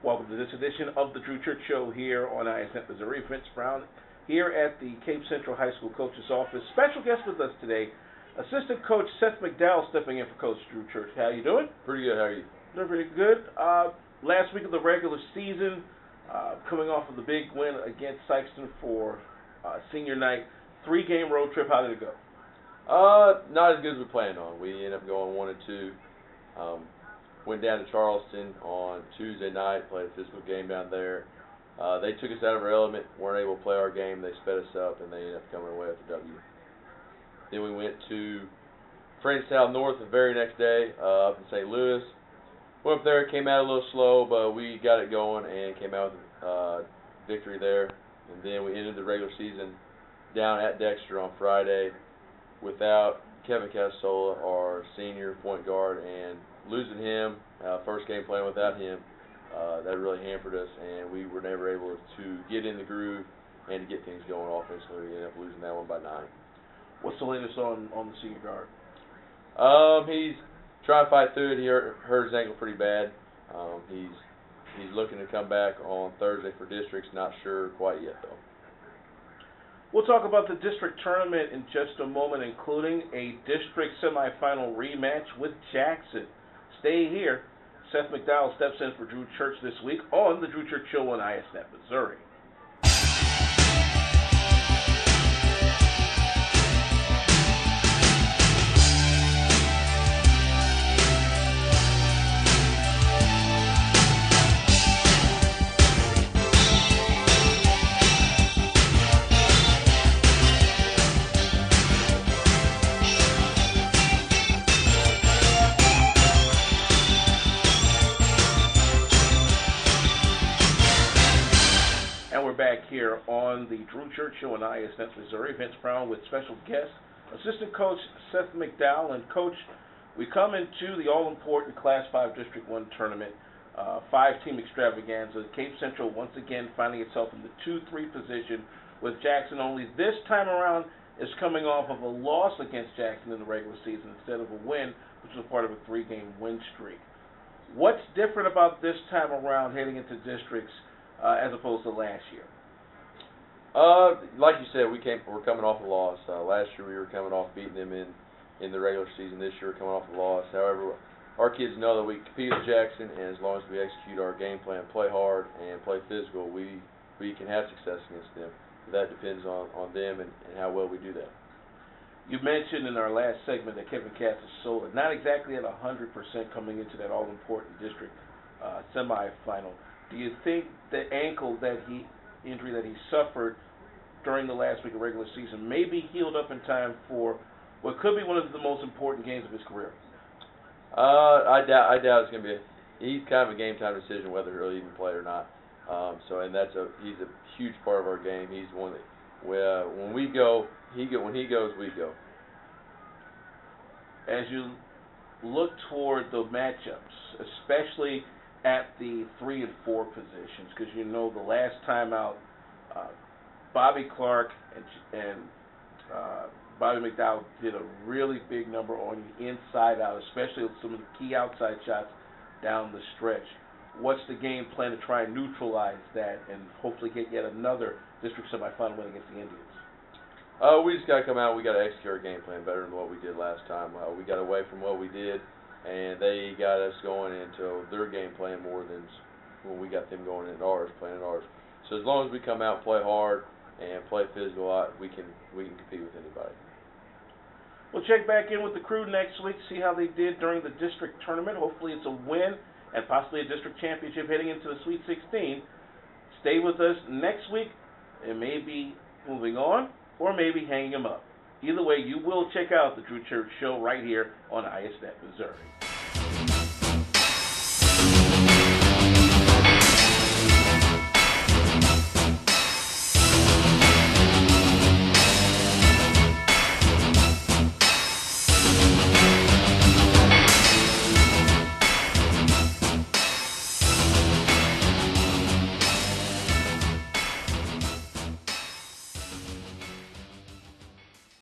Welcome to this edition of the Drew Church Show here on ISNet Missouri. Vince Brown here at the Cape Central High School coach's office. Special guest with us today, Assistant Coach Seth McDowell stepping in for Coach Drew Church. How you doing? Pretty good. How are you? Doing pretty good. Last week of the regular season, coming off of the big win against Sykeston for senior night. 3-game road trip. How did it go? Not as good as we planned on. We ended up going 1-2. Went down to Charleston on Tuesday night, played a physical game down there. They took us out of our element, weren't able to play our game. They sped us up, and they ended up coming away with the W. Then we went to Frenchtown North the very next day, up in St. Louis. Went up there, came out a little slow, but we got it going and came out with victory there. And then we ended the regular season down at Dexter on Friday without Kevin Castola, our senior point guard, and losing him, first game playing without him, that really hampered us, and we were never able to get in the groove and to get things going offensively. We ended up losing that one by 9. What's the latest on the senior guard? He's trying to fight through it. He hurt his ankle pretty bad. He's looking to come back on Thursday for districts. Not sure quite yet, though. We'll talk about the district tournament in just a moment, including a district semifinal rematch with Jackson. Stay here. Seth McDowell steps in for Drew Church this week on the Drew Church Show on ISNet Missouri. Back here on the Drew Church Show on ISNet Missouri. Vince Brown with special guest, Assistant Coach Seth McDowell. And Coach, we come into the all-important Class 5 District 1 tournament, 5-team extravaganza. Cape Central once again finding itself in the 2-3 position with Jackson only this time around is coming off of a loss against Jackson in the regular season instead of a win, which was part of a 3-game win streak. What's different about this time around heading into districts as opposed to last year? Like you said, we're coming off a loss. Last year we were coming off beating them in the regular season. This year we're coming off a loss. However, our kids know that we compete with Jackson, and as long as we execute our game plan, play hard, and play physical, we can have success against them. That depends on them and how well we do that. You mentioned in our last segment that Kevin Castola not exactly at 100% coming into that all-important district semifinal. Do you think the ankle injury that he suffered during the last week of regular season may be healed up in time for what could be one of the most important games of his career? I doubt it's going to be. He's kind of a game time decision whether he'll even play or not. He's a huge part of our game. He's one that when we go, when he goes, we go. As you look toward the matchups, especially at the 3 and 4 positions, because you know the last time out, Bobby Clark and Bobby McDowell did a really big number on you inside out, especially with some of the key outside shots down the stretch. What's the game plan to try and neutralize that and hopefully get yet another district semifinal win against the Indians? We just got to come out. We got to execute our game plan better than what we did last time. We got away from what we did, and they got us going into their game plan more than when we got them going into ours, playing ours. So as long as we come out and play hard and play physical, we can compete with anybody. We'll check back in with the crew next week, see how they did during the district tournament. Hopefully it's a win and possibly a district championship heading into the Sweet 16. Stay with us next week. It may be moving on or maybe hanging them up. Either way, you will check out the Drew Church Show right here on ISNet Missouri.